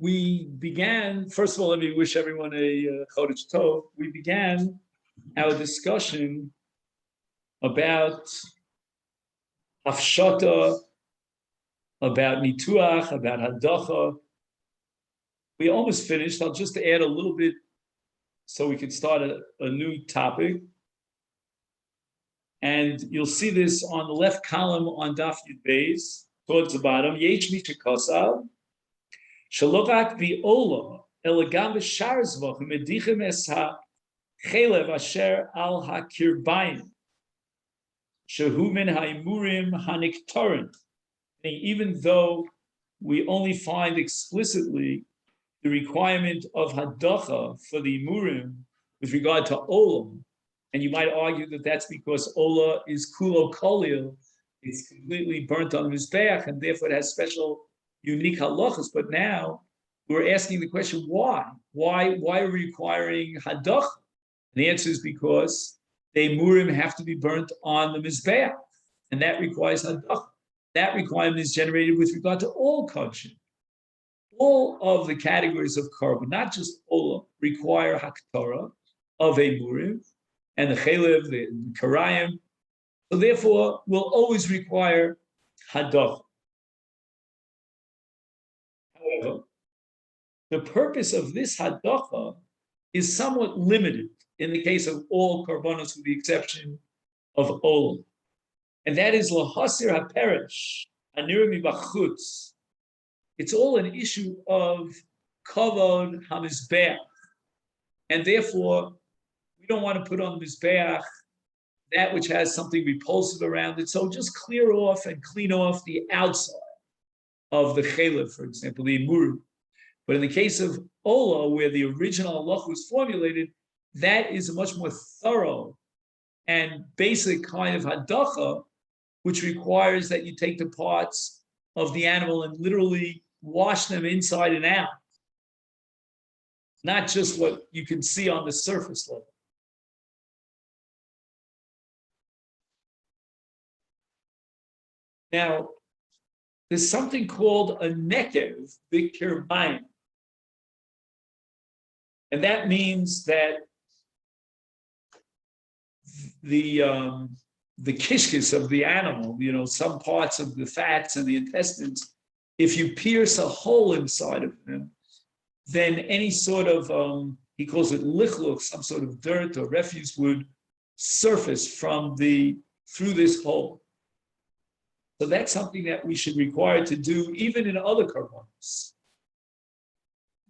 we began, first of all, let me wish everyone a Chodesh Tov. We began our discussion about Hafshata, about Nituach, about Hadacha. We almost finished. I'll just add a little bit so we can start a new topic. And you'll see this on the left column on Daf Yud Beis, towards the bottom. Yesh Mishikosav, Shalokak Biola, Elegam B'Shar Zvachim, Medichem Es HaChelev Asher Al HaKirbayim, Shehu Min HaImurim HaNiktorin. Even though we only find explicitly the requirement of Hadacha for the Imurim with regard to Olam, and you might argue that that's because Ola is Kulo Kolil, it's completely burnt on the Mizbeach, and therefore it has special, unique halachas. But now we're asking the question, why? Why are we requiring Hadacha? And the answer is because the Imurim have to be burnt on the Mizbeach, and that requires Hadacha. That requirement is generated with regard to all Kodshim. All of the categories of carbon, not just Ola, require Haktorah of Imurim, and the Chelev, the Karayim. So therefore, we'll always require Hadacha. However, the purpose of this Hadacha is somewhat limited in the case of all Karbonos, with the exception of Olam. And that is Lahasir HaPeresh, Anirim Bachutz. It's all an issue of Kavod HaMizbeach. And therefore, we don't want to put on the Mizbeach that which has something repulsive around it. So just clear off and clean off the outside of the Chelev, for example, the Imurim. But in the case of Ola, where the original halacha was formulated, that is a much more thorough and basic kind of Hadacha, which requires that you take the parts of the animal and literally wash them inside and out. Not just what you can see on the surface level. Now, there's something called a nekev b'kirbayim. And that means that the kishkis of the animal, some parts of the fats and the intestines, if you pierce a hole inside of them, then any sort of, he calls it lichluch, some sort of dirt or refuse would surface through this hole. So that's something that we should require to do even in other karbonos.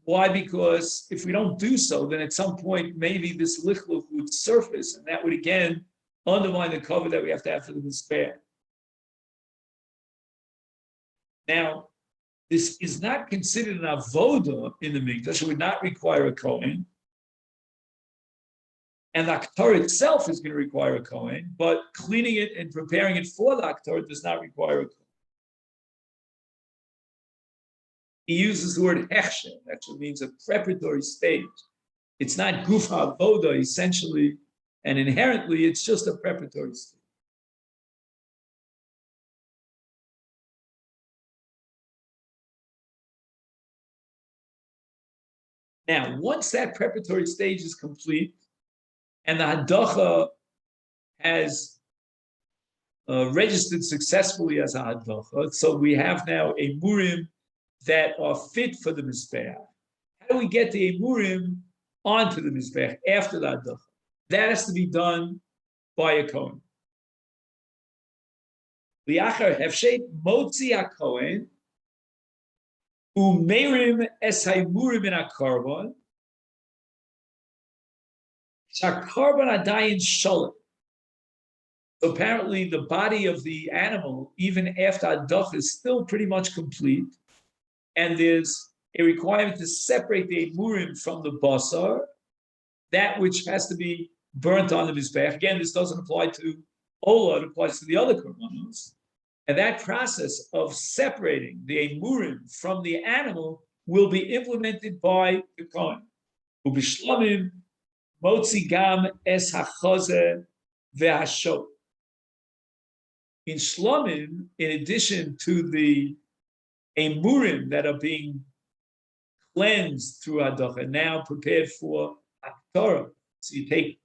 Why? Because if we don't do so, then at some point maybe this lichluch would surface, and that would again undermine the cover that we have to have for the mizbeach. Now, this is not considered an avoda in the mikdash. It would not require a kohen, and the aktar itself is going to require a kohen, but cleaning it and preparing it for the aktar does not require a kohen. He uses the word hechsher, actually means a preparatory stage. It's not gufa avoda, essentially, and inherently, it's just a preparatory stage. Now, once that preparatory stage is complete, and the hadacha has registered successfully as a hadacha, so we have now a murim that are fit for the mizbeach. How do we get the emurim onto the mizbeach after the hadacha? That has to be done by a kohen. Liachar hefshet motzi hakohen umerim es haimurim in hakarbon shakarbon adayin sholem. So apparently, the body of the animal, even after hadacha, is still pretty much complete, and there's a requirement to separate the emurim from the basar, that which has to be burnt on the mizbeach. Again, this doesn't apply to Ola, it applies to the other korbanos. And that process of separating the emurim from the animal will be implemented by the kohen. Ubishlamim motzi gam es hachoze ve'hashot. In shlamim, in addition to the emurim that are being cleansed through Hadocha, now prepared for Torah. So you take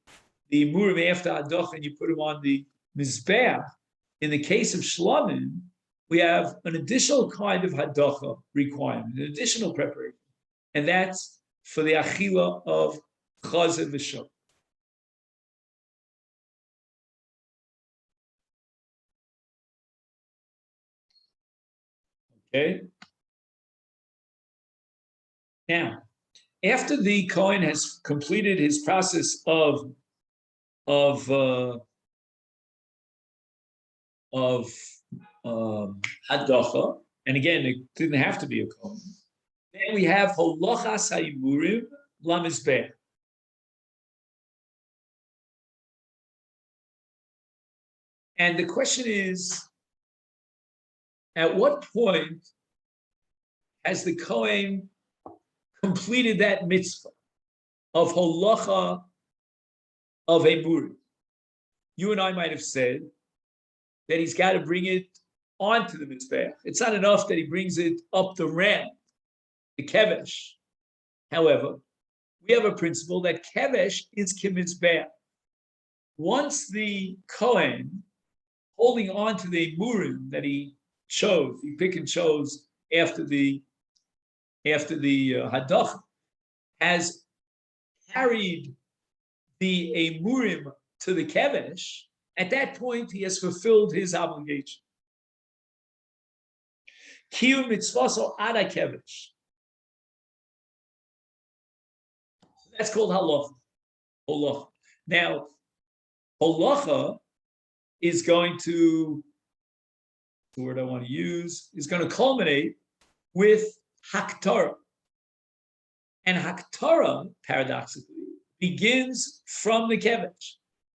the Murim after Hadocha and you put them on the Mizbeach. In the case of Shlomim, we have an additional kind of Hadocha requirement, an additional preparation. And that's for the Achila of Chazir V'Shor. Okay? Now, after the Kohen has completed his process of Hadocha, and again, it didn't have to be a Kohen. Then we have Holochas Hayimurim Lamizbeh. And the question is, at what point has the Kohen completed that mitzvah of holacha of a murim? You and I might have said that he's got to bring it onto the mitzvah. It's not enough that he brings it up the ramp, the kevesh. However, we have a principle that kevesh is kimitzvah. Once the Kohen, holding on to the murim that he chose, he picked and chose after the Hadocha, has carried the emurim to the kevesh, at that point he has fulfilled his obligation. Kiyum mitzvaso ada kevesh. That's called halacha. Halacha. Now, halacha is going to, the word I want to use, is going to culminate with Haktorah. And Haktorah, paradoxically, begins from the kevesh.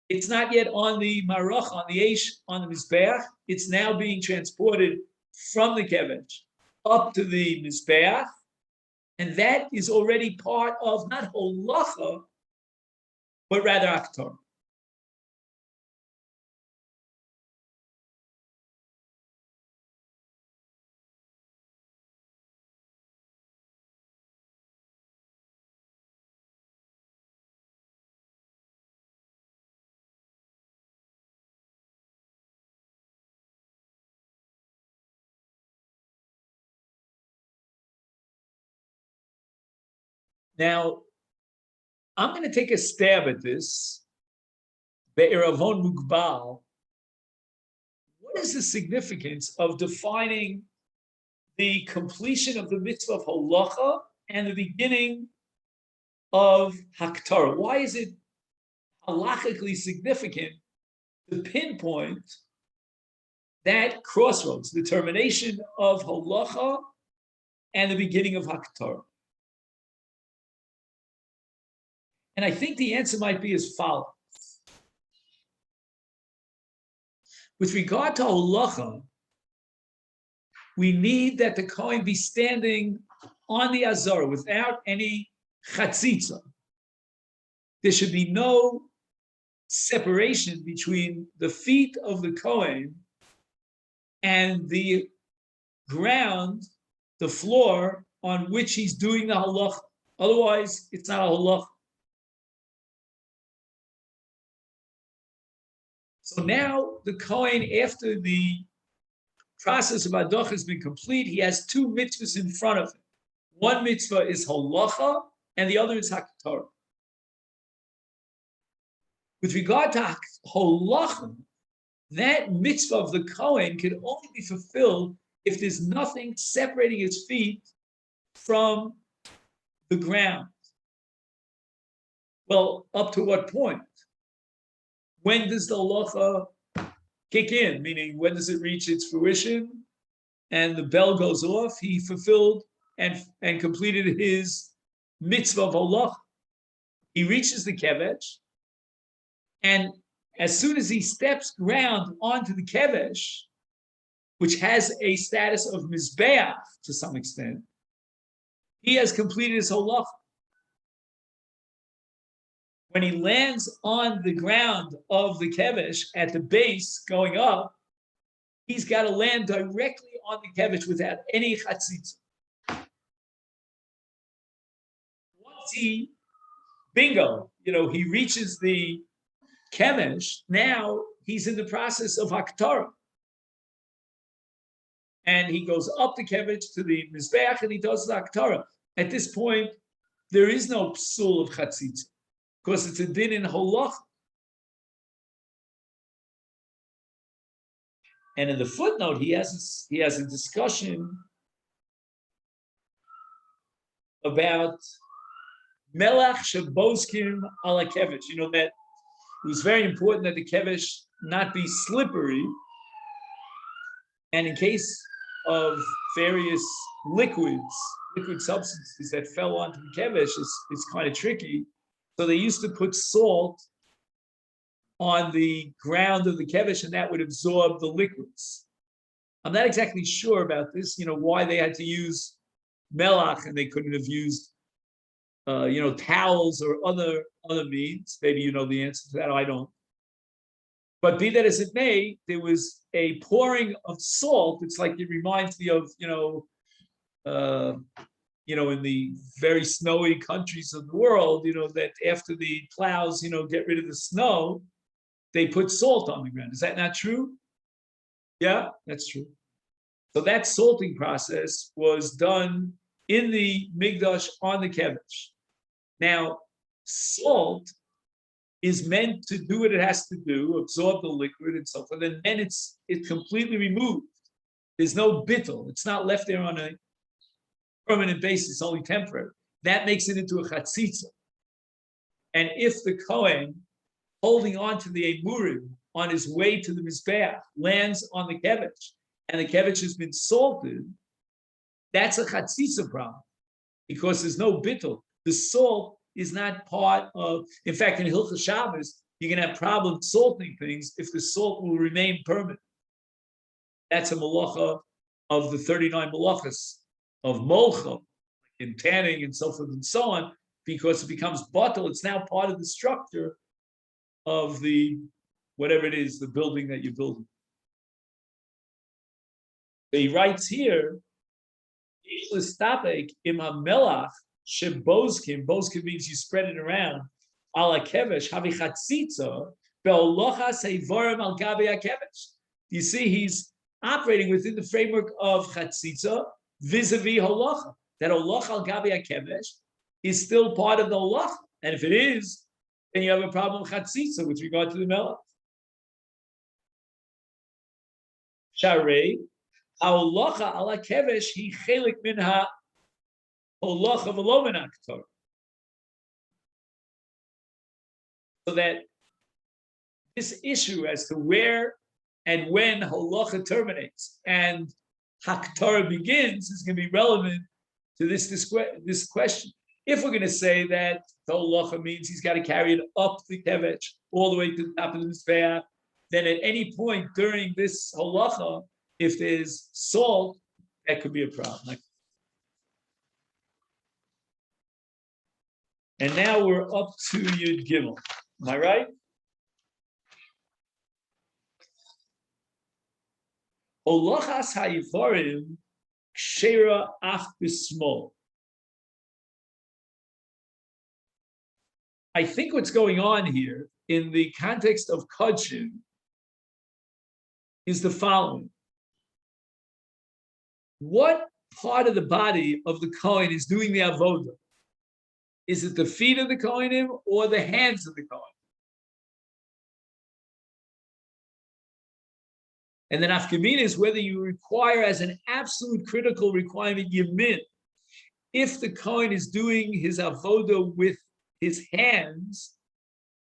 It's not yet on the marach, on the eish, on the mizbeach. It's now being transported from the kevesh up to the mizbeach, and that is already part of not holacha, but rather Haktorah. Now, I'm going to take a stab at this. Be'eravon mugbal. What is the significance of defining the completion of the mitzvah of holacha and the beginning of Haktorah? Why is it halachically significant to pinpoint that crossroads, the termination of holacha and the beginning of Haktorah? And I think the answer might be as follows. With regard to holacha, we need that the Kohen be standing on the Azor without any chatzitza. There should be no separation between the feet of the Kohen and the ground, the floor on which he's doing the halacha. Otherwise, it's not a halacha. So now the Kohen, after the process of Hadocha has been complete, he has two mitzvahs in front of him. One mitzvah is holacha, and the other is Haktorah. With regard to holacha, that mitzvah of the Kohen can only be fulfilled if there's nothing separating his feet from the ground. Well, up to what point? When does the halacha kick in? Meaning, when does it reach its fruition? And the bell goes off. He fulfilled and completed his mitzvah of halacha. He reaches the kevesh, and as soon as he steps ground onto the kevesh, which has a status of mizbeach to some extent, he has completed his halacha. When he lands on the ground of the kevesh at the base going up, he's got to land directly on the kevesh without any chatzitza. he, bingo, he reaches the kemesh. Now he's in the process of Haktorah. And he goes up the kemesh to the Mizbeach and he does the Haktorah. At this point, there is no psul of chatzitza because it's a din in halach. And in the footnote, he has a discussion about melach sheboskim ala kevesh. That it was very important that the kevesh not be slippery, and in case of various liquid substances that fell onto the kevesh, it's kind of tricky. So they used to put salt on the ground of the kevesh, and that would absorb the liquids. I'm not exactly sure about this, why they had to use melach and they couldn't have used, towels or other means. Maybe you know the answer to that. I don't. But be that as it may, there was a pouring of salt. It's like it reminds me of, in the very snowy countries of the world, that after the plows, get rid of the snow, they put salt on the ground. Is that not true? Yeah, that's true. So that salting process was done in the Migdash on the kevesh. Now, salt is meant to do what it has to do, absorb the liquid and so forth, and then it's completely removed. There's no bittul. It's not left there on a permanent basis, only temporary. That makes it into a chatzitza. And if the Kohen, holding on to the emurim on his way to the Mizbeach, lands on the kevesh, and the kevesh has been salted, that's a chatzitza problem, because there's no bittul. The salt is not part of, in fact, in Hilchos Shabbos, you're going to have problems salting things if the salt will remain permanent. That's a malacha of the 39 malachas of molcha, in tanning and so forth and so on, because it becomes bottle. It's now part of the structure of the, whatever it is, the building that you're building. So he writes here, Boskim means you spread it around. Ala kevesh havichatzitza be'olochas heivorim al gabi hakevesh. You see, he's operating within the framework of chatzitza vis-a-vis holacha. That holacha al gabi hakevesh is still part of the holacha, and if it is, then you have a problem with chatzitza with regard to the melech. Sharei holacha ala kevesh he chelik minha. So that this issue as to where and when halacha terminates and haktorah begins is going to be relevant to this question. If we're going to say that the halacha means he's got to carry it up the kevesh all the way to the top of the mizbeach, then at any point during this halacha, if there's salt, that could be a problem. And now we're up to Yud Gimel. Am I right? Olachas ha'ivarim kshera ach b'smol. I think what's going on here in the context of Kodshim is the following. What part of the body of the Kohen is doing the avodah? Is it the feet of the Kohanim or the hands of the Kohen? And then Afkamin is whether you require as an absolute critical requirement Yamin. If the Kohen is doing his avodah with his hands,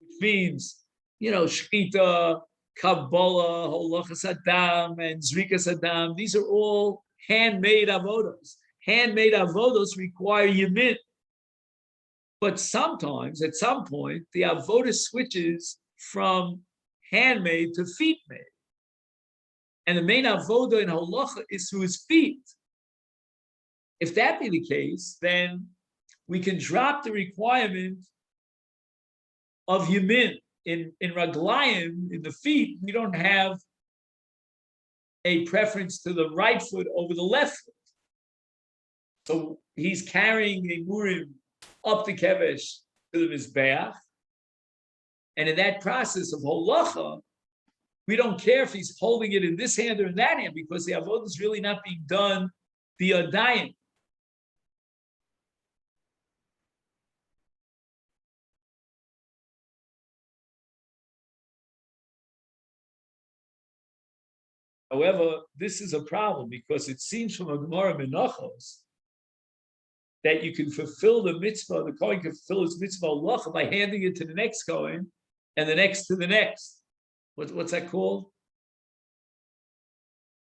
which means, shchita, kabbalah, holachas adam, and zrikas adam, these are all handmade avodos. Handmade avodos require Yamin. But sometimes, at some point, the avodah switches from handmade to feet made. And the main avodah in halacha is through his feet. If that be the case, then we can drop the requirement of yamin. In raglayim, in the feet, we don't have a preference to the right foot over the left foot. So he's carrying a murim up the kevesh to the mizbeach, and in that process of holacha, we don't care if he's holding it in this hand or in that hand because the avodah is really not being done via dying. However, this is a problem because it seems from a Gemara Menachos that you can fulfill the mitzvah, the Kohen can fulfill his mitzvah halacha by handing it to the next Kohen and the next to the next. What's that called?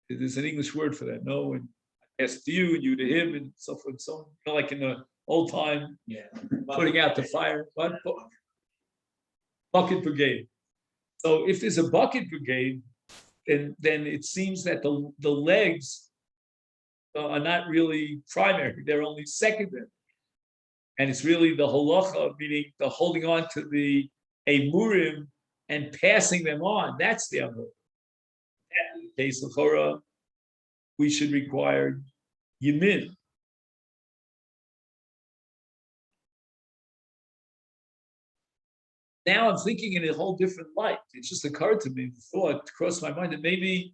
There's an English word for that. No, and I asked you and you to him and so forth and so on. You know, like in the old time, putting out the fire. What? Bucket brigade. So if there's a bucket brigade, then it seems that the legs are not really primary; they're only secondary, and it's really the halacha, meaning the holding on to the emurim and passing them on. That's the avodah. In the case of Chora, we should require yamin. Now I'm thinking in a whole different light. It just occurred to me, the thought crossed my mind that maybe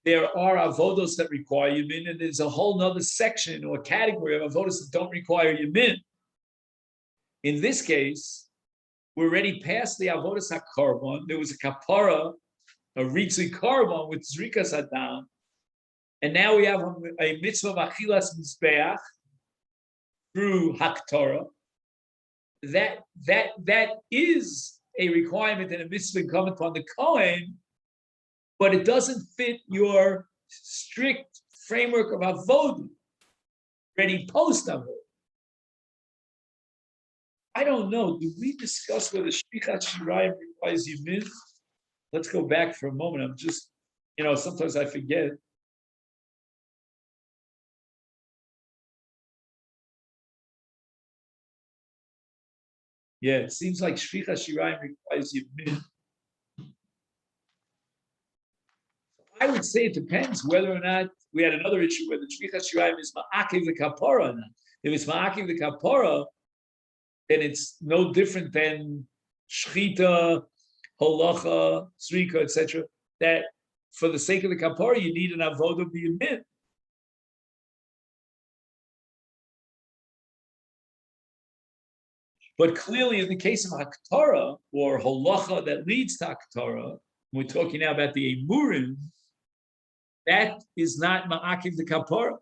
there are avodos that require yamin, and there's a whole nother section or category of avodos that don't require yamin. In this case, we're already past the avodos hakorban. There was a kapara, a ritzi korban with zrikas adam, and now we have a mitzvah of achilas mizbeach through haktorah. That is a requirement and a mitzvah incumbent upon the Kohen, but it doesn't fit your strict framework of avodah, ready post avodah. I don't know. Did we discuss whether shpichat shirayim requires yamin? Let's go back for a moment. I'm just, sometimes I forget. Yeah, it seems like shvicha shirayim requires yamin. I would say it depends whether or not we had another issue whether shvicha shirayim is ma'akiv the kapara or not. If it's ma'akiv the kapara, then it's no different than shchita, holacha, srika, etc. That for the sake of the kapara, you need an avodah b'yamin. But clearly, in the case of Haktorah or Holacha that leads to Haktorah, we're talking now about the Emurim, that is not Ma'akiv the Kapara.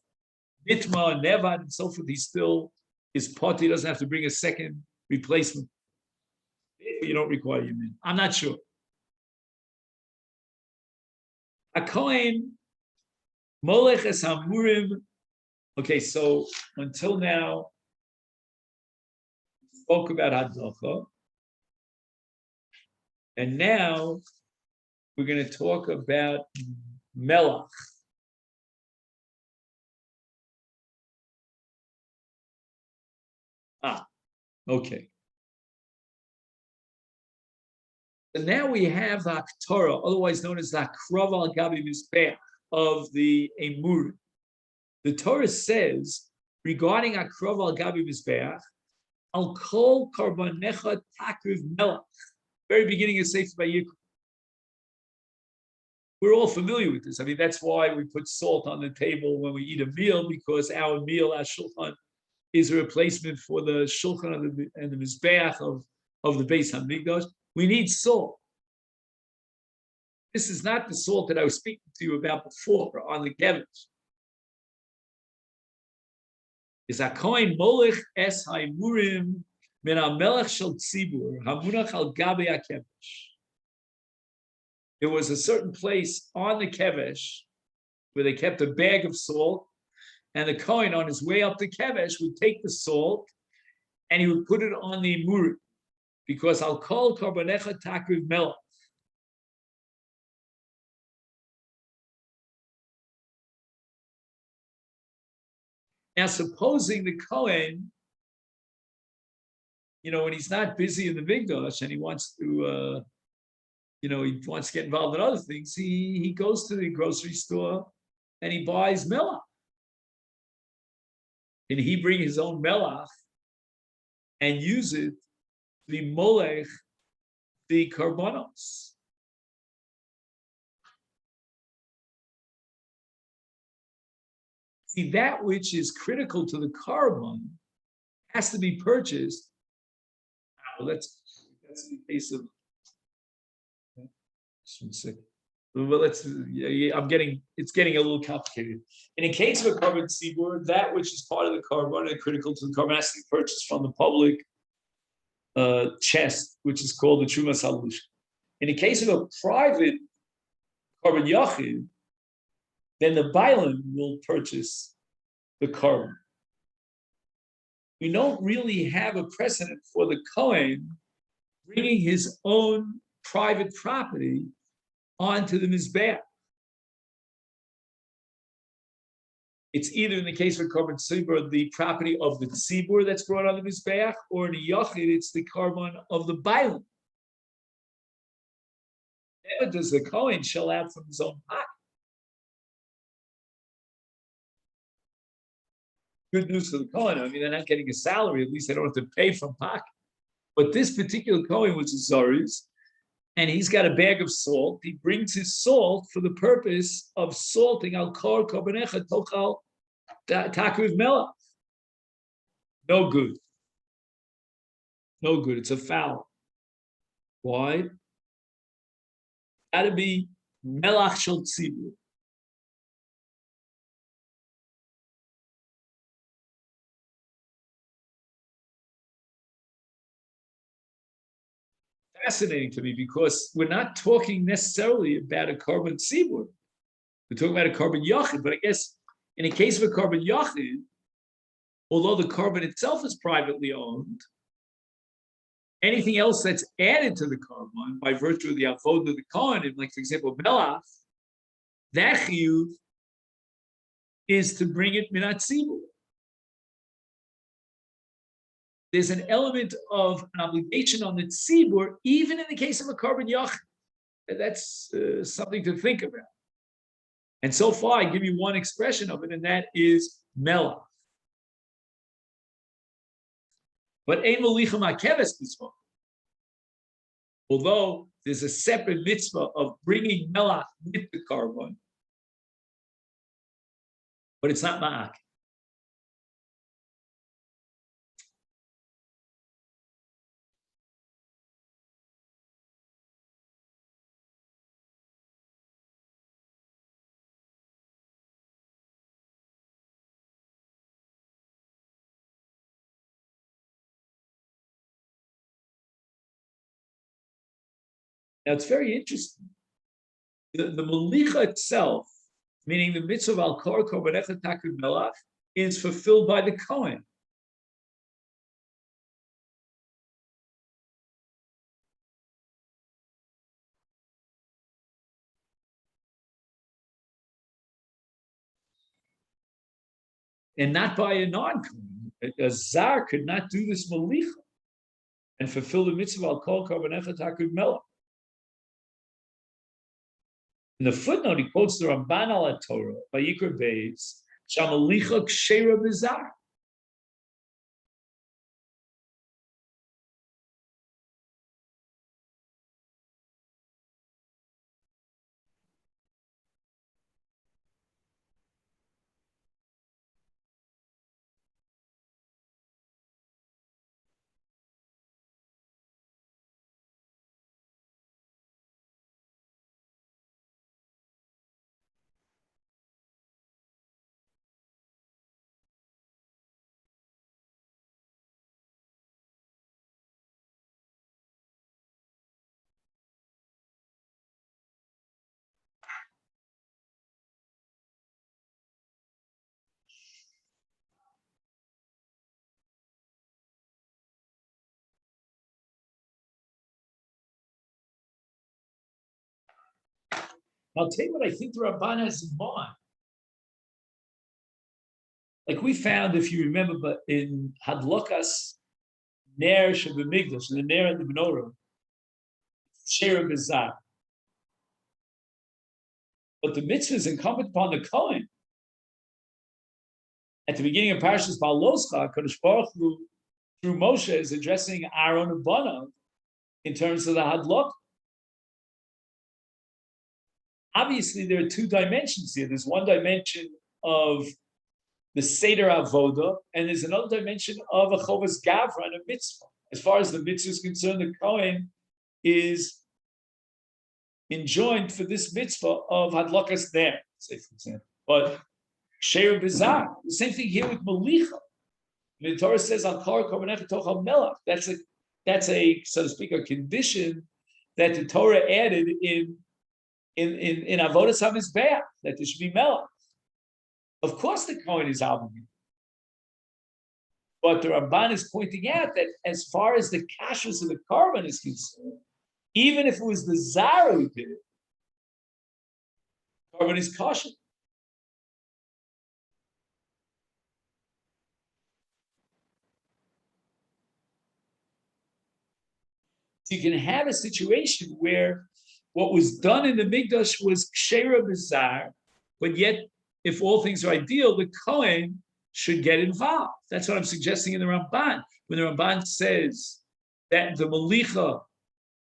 Nitma, Nevad, and so forth, he still is pot, he doesn't have to bring a second replacement. You don't require Yamin. I'm not sure. A Kohen, Molech es Hamurim. Okay, so until now, spoke about Hadlacha, and now we're going to talk about Melach. Okay. So now we have the Torah, otherwise known as the Akrav al Gabi Mizbeach of the Emur. The Torah says regarding Akrav al Gabi Mizbeach, Al kol karbanecha takriv melach. Very beginning of Sefer Vayikra. We're all familiar with this. I mean, that's why we put salt on the table when we eat a meal, because our meal, our shulchan, is a replacement for the shulchan and the mizbeach of the Beis Hamikdash. We need salt. This is not the salt that I was speaking to you about before on the kevesh. Is a kohen molech es haimurim min hamelech shel tzibur hamunach al gabe hakevesh. There was a certain place on the kevesh where they kept a bag of salt, and the kohen on his way up the kevesh would take the salt and he would put it on the murim, because al kol karbanecha takriv melech. Now, supposing the Kohen, when he's not busy in the Mikdash and he wants to, he wants to get involved in other things, he goes to the grocery store and he buys melach. And he brings his own melach and use it to be molech the karbanos. See, that which is critical to the carbon has to be purchased. That's the case of. Well, it's getting a little complicated. In a case of a carbon seaboard, that which is part of the carbon and critical to the carbon has to be purchased from the public chest, which is called the Trumas Halush. In the case of a private carbon yachid, then the Bailam will purchase the carbon. We don't really have a precedent for the Kohen bringing his own private property onto the Mizbeach. It's either in the case of carbon tzibur, the property of the tzibur that's brought on the Mizbeach, or in a yachid, it's the carbon of the Bailam. Never does the Kohen shell out from his own pocket. Good news for the Kohen. I mean, they're not getting a salary. At least they don't have to pay from pocket. But this particular Kohen was a Zariz, and he's got a bag of salt. He brings his salt for the purpose of salting al kor korbanecha tochal takuv melach. No good. No good. It's a foul. Why? Got to be melach shel tzibur. Fascinating to me because we're not talking necessarily about a carbon tzibur. We're talking about a carbon yachid, but I guess in a case of a carbon yachid, although the carbon itself is privately owned, anything else that's added to the carbon by virtue of the avodah of the kohen, like for example melach, that chiyuv is to bring it minat tzibur. There's an element of an obligation on the tzibur, even in the case of a carbon yachid. That's something to think about. And so far, I give you one expression of it, and that is melach. But ein molicha ma'keves mitzvah. Although there's a separate mitzvah of bringing melach with the carbon, but it's not ma'ak. Now, it's very interesting. The molicha itself, meaning the mitzvah of al kor korbanecha takud melach, is fulfilled by the Kohen. And not by a non-Kohen. A zar could not do this molicha and fulfill the mitzvah al kor korbanecha takud melach. In the footnote, he quotes the Ramban al Torah by Yikra Beis, Shamalicha Kshera Bizar. I'll tell you what I think the Ramban has in mind. Like we found, if you remember, but in Hadlokas Ner Shebemigdash, the Ner and the Menorah, Shera Bizar. But the mitzvah is incumbent upon the Kohen. At the beginning of Parashas Baloscha, Kodesh Baruch Hu through Moshe is addressing Aaron and Banav in terms of the Hadlok. Obviously, there are two dimensions here. There's one dimension of the Seder Avoda, and there's another dimension of a Chovas Gavra and a mitzvah. As far as the mitzvah is concerned, the Kohen is enjoined for this mitzvah of Hadlokas there, say for example. But Sheir Bizar, the same thing here with Malicha. The Torah says, Al Kar Korbanecha Tochal Melach. That's a, so to speak, a condition that the Torah added in Avodas HaMizbeach, that there should be Melach. Of course, the Kohen is obligated. But the Ramban is pointing out that as far as the kashrus of the korban is concerned, even if it was the Zara who did it, korban is kosher. So you can have a situation where what was done in the Mikdash was kshera b'zar, but yet, if all things are ideal, the Kohen should get involved. That's what I'm suggesting in the Ramban. When the Ramban says that the Malicha,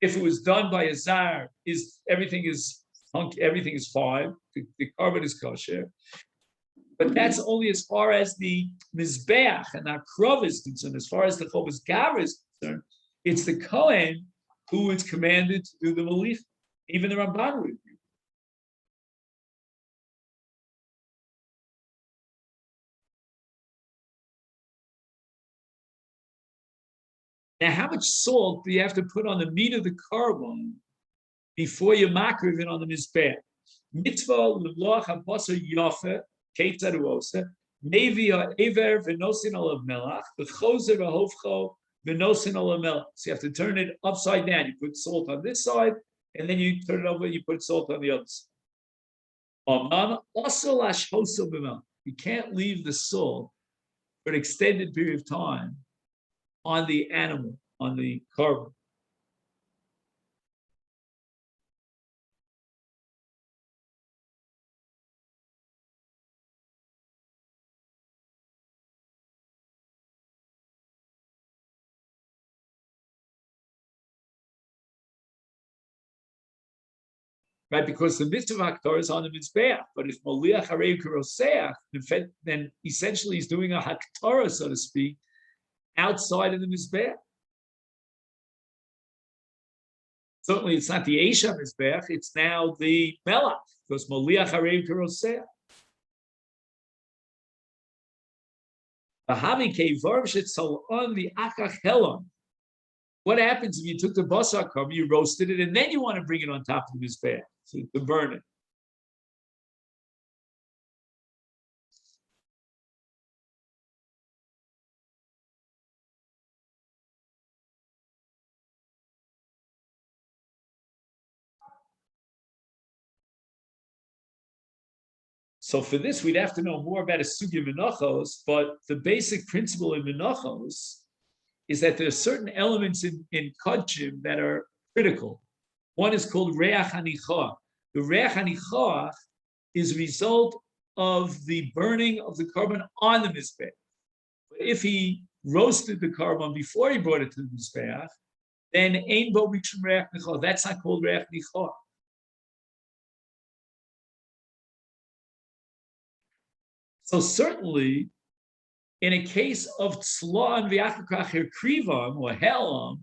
if it was done by a Zar, everything is fine, the korban is kosher. But that's only as far as the Mizbeach and Akrov is concerned. As far as the Chovas Gavra is concerned, it's the Kohen who is commanded to do the Malicha. Even the Ramban would agree. Now, how much salt do you have to put on the meat of the korban before you makriv it on the mizbeach? Mitzvah l'loach habasar yafe keitzad uose mevi ha'ever v'nosin olav melach v'chozer v'hovcho v'nosin olav melach. So you have to turn it upside down. You put salt on this side, and then you turn it over. You put salt on the other side. You can't leave the salt for an extended period of time on the animal, on the korban. Right, because the mitzvah haktorah is on the mizbeach, but if moliach harei karoseach, then essentially he's doing a haktorah, so to speak, outside of the mizbeach. Certainly, it's not the Eisha mizbeach; it's now the melach, because moliach harei karoseach. V'havi keivarv shetzal on the akach helon. What happens if you took the basar korban, you roasted it, and then you want to bring it on top of the mizbeach to burn it? So for this, we'd have to know more about a sugya menachos, but the basic principle in menachos is that there are certain elements in Kodshim that are critical. One is called reach hanichah. The reach hanichah is a result of the burning of the korban on the mizbeach. But if he roasted the korban before he brought it to the mizbeach, then ein bo mishum reach hanichah. That's not called reach hanichah. So certainly, in a case of tzlan v'achakach krivam or helam,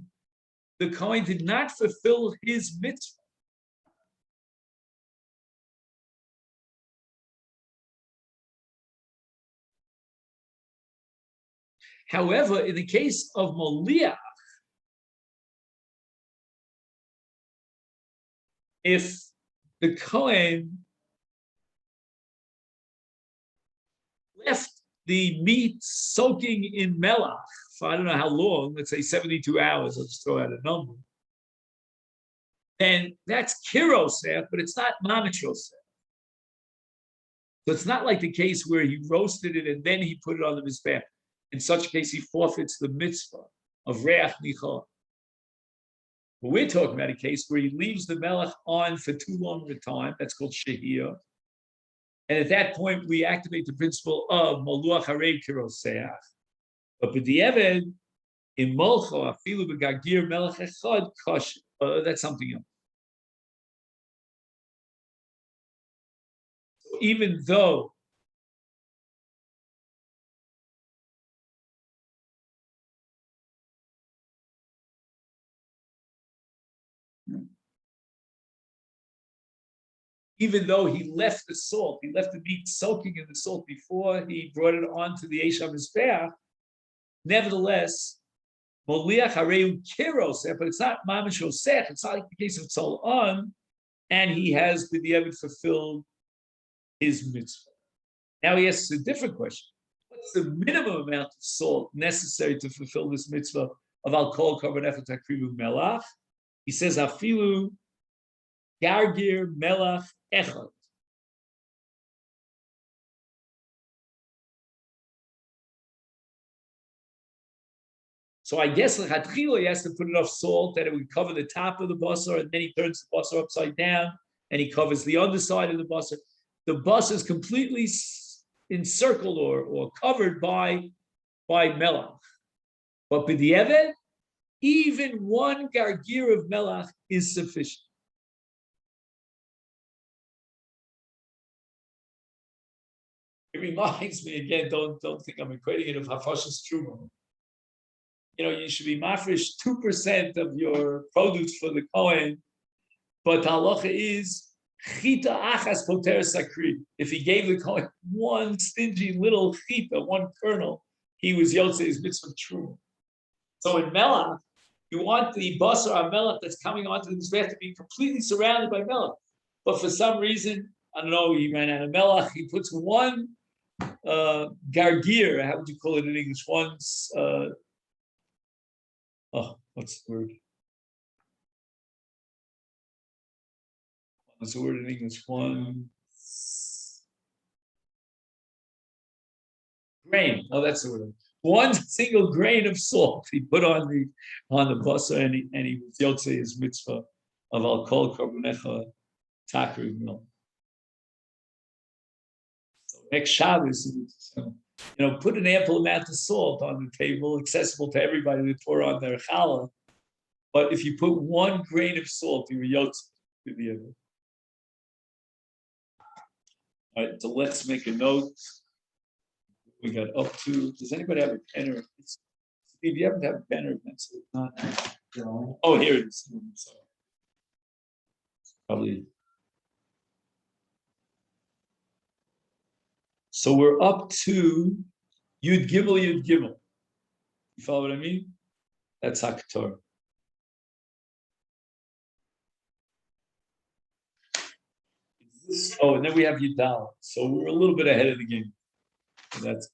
the Kohen did not fulfill his mitzvah. However, in the case of moliach, if the Kohen left the meat soaking in melach for I don't know how long, let's say 72 hours, I'll just throw out a number, and that's kirosef, but it's not mamichosef. So it's not like the case where he roasted it and then he put it on the mizbeach. In such a case, he forfeits the mitzvah of reach nichah. But we're talking about a case where he leaves the melech on for too long of a time. That's called shehiyah. And at that point, we activate the principle of moluach harei kiroseach. But b'di'eved, In Molcho, afilu begagir melech echad koshim. That's something else. So even though he left the salt, he left the meat soaking in the salt before he brought it onto the Eish HaMizbeach, nevertheless, Moliach Hareu Kiros, but it's not Mamish Osech, it's not like the case of Tzol'on, and he has b'diavad fulfilled his mitzvah. Now he asks a different question. What's the minimum amount of salt necessary to fulfill this mitzvah of Al Kol Korban Efet Hakrivu Melach? He says, Afilu Gargir Melach Echad. So I guess he has to put enough salt that it would cover the top of the basar, and then he turns the basar upside down, and he covers the underside of the basar. The basar is completely encircled or covered by melach. But b'diavad, even one gargir of melach is sufficient. It reminds me again. Don't think I'm equating it of hafashas truma. You should be mafresh 2% of your produce for the Kohen, but halacha is chita achas poter sakri. If he gave the Kohen one stingy little chita, one kernel, he was yotze his mitzvah truma. So in melach, you want the basar on melach that's coming onto the mizbeach to be completely surrounded by melach. But for some reason, I don't know, he ran out of melach. He puts one gargir. How would you call it in English? What's the word? What's the word in English? One grain. Oh, that's the word. One single grain of salt he put on the basar, and he was yotze his mitzvah of Al Kol Korbanecha Takriv Milk. So next Shabbos, put an ample amount of salt on the table, accessible to everybody to pour on their challah. But if you put one grain of salt, you were yotze to the other. All right, so let's make a note. We got up to. Does anybody have a pen or? Steve, you haven't have a pen or pencil? Not. No. Oh, here it is. Sorry. Probably. So we're up to Yud Gimel. You follow what I mean? That's Hakator. And then we have Yudal. So we're a little bit ahead of the game. That's